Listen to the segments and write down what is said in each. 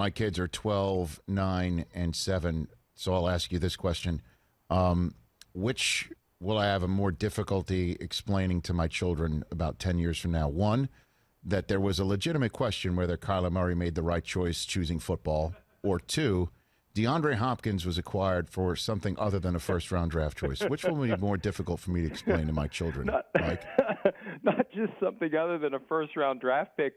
my kids are 12, 9, and 7, so I'll ask you this question. Which will I have a more difficulty explaining to my children about 10 years from now? One, that there was a legitimate question whether Kyler Murray made the right choice choosing football, or two, DeAndre Hopkins was acquired for something other than a first-round draft choice. Which one will be more difficult for me to explain to my children, Mike? Not just something other than a first-round draft pick,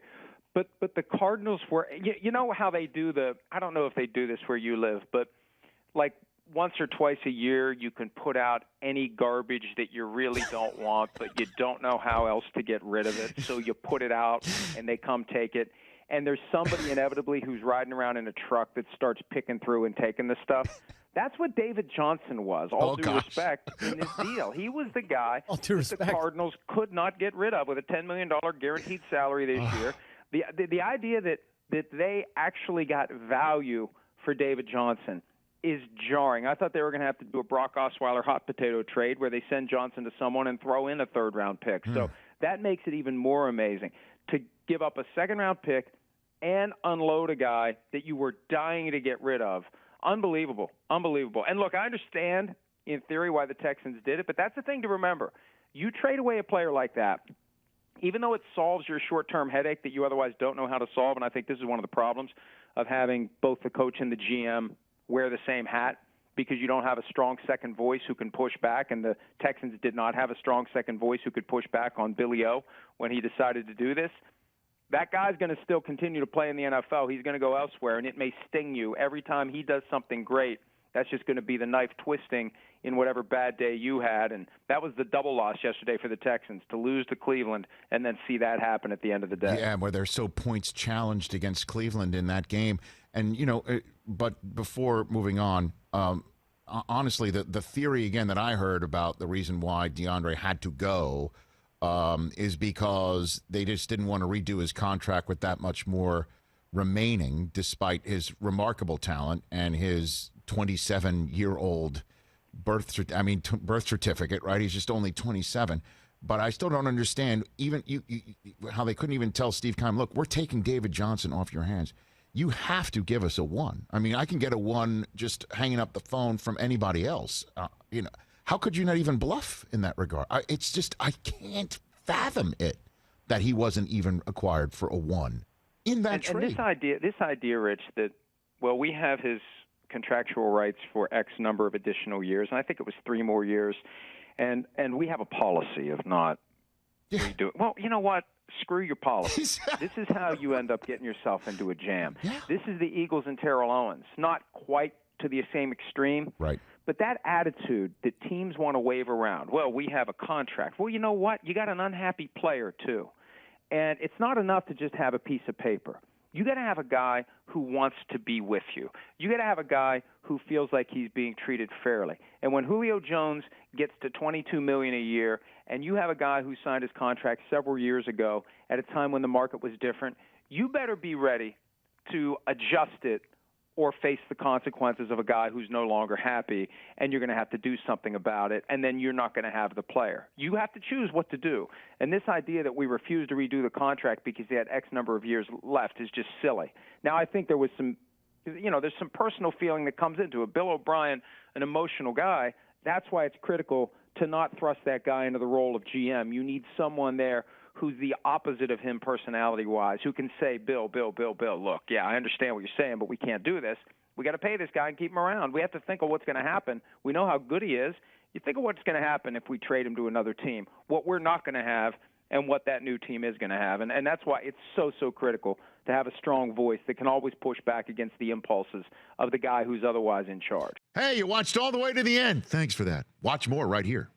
but the Cardinals were – you know how they do I don't know if they do this where you live, but like once or twice a year you can put out any garbage that you really don't want, but you don't know how else to get rid of it, so you put it out and they come take it. And there's somebody inevitably who's riding around in a truck that starts picking through and taking the stuff. That's what David Johnson was, all due respect, in this deal. He was the guy that the Cardinals could not get rid of with a $10 million guaranteed salary this year. The idea that they actually got value for David Johnson is jarring. I thought they were going to have to do a Brock Osweiler hot potato trade where they send Johnson to someone and throw in a third-round pick. So that makes it even more amazing. To give up a second-round pick and unload a guy that you were dying to get rid of, unbelievable. And, look, I understand in theory why the Texans did it, but that's the thing to remember. You trade away a player like that, even though it solves your short-term headache that you otherwise don't know how to solve, and I think this is one of the problems of having both the coach and the GM wear the same hat, because you don't have a strong second voice who can push back, and the Texans did not have a strong second voice who could push back on Billy O when he decided to do this. That guy's going to still continue to play in the NFL. He's going to go elsewhere, and it may sting you. Every time he does something great, that's just going to be the knife twisting in whatever bad day you had, and that was the double loss yesterday for the Texans, to lose to Cleveland and then see that happen at the end of the day. Yeah, where they're so points challenged against Cleveland in that game. And, but before moving on, honestly, the theory, again, that I heard about the reason why DeAndre had to go is because they just didn't want to redo his contract with that much more remaining, despite his remarkable talent and his 27-year-old birth certificate, right? He's just only 27. But I still don't understand even how they couldn't even tell Steve Keim, look, we're taking David Johnson off your hands. You have to give us a 1. I mean, I can get a 1 just hanging up the phone from anybody else. How could you not even bluff in that regard? It's just, I can't fathom it that he wasn't even acquired for a 1 in that trade. And this idea, Rich, that, well, we have his contractual rights for X number of additional years, and I think it was 3 more years, and we have a policy of not redoing. Well, you know what? Screw your policy. This is how you end up getting yourself into a jam. Yeah. This is the Eagles and Terrell Owens. Not quite to the same extreme. Right. But that attitude that teams want to wave around, well, we have a contract. Well, you know what? You got an unhappy player, too. And it's not enough to just have a piece of paper. You got to have a guy who wants to be with you. You got to have a guy who feels like he's being treated fairly. And when Julio Jones gets to $22 million a year, and you have a guy who signed his contract several years ago at a time when the market was different, you better be ready to adjust it or face the consequences of a guy who's no longer happy, and you're going to have to do something about it, and then you're not going to have the player. You have to choose what to do. And this idea that we refuse to redo the contract because he had X number of years left is just silly. Now, I think there was some, there's some personal feeling that comes into it. Bill O'Brien, an emotional guy, that's why it's critical to not thrust that guy into the role of GM. You need someone there who's the opposite of him personality-wise, who can say, Bill, look, yeah, I understand what you're saying, but we can't do this. We got to pay this guy and keep him around. We have to think of what's going to happen. We know how good he is. You think of what's going to happen if we trade him to another team, what we're not going to have, and what that new team is going to have. And that's why it's so critical to have a strong voice that can always push back against the impulses of the guy who's otherwise in charge. Hey, you watched all the way to the end. Thanks for that. Watch more right here.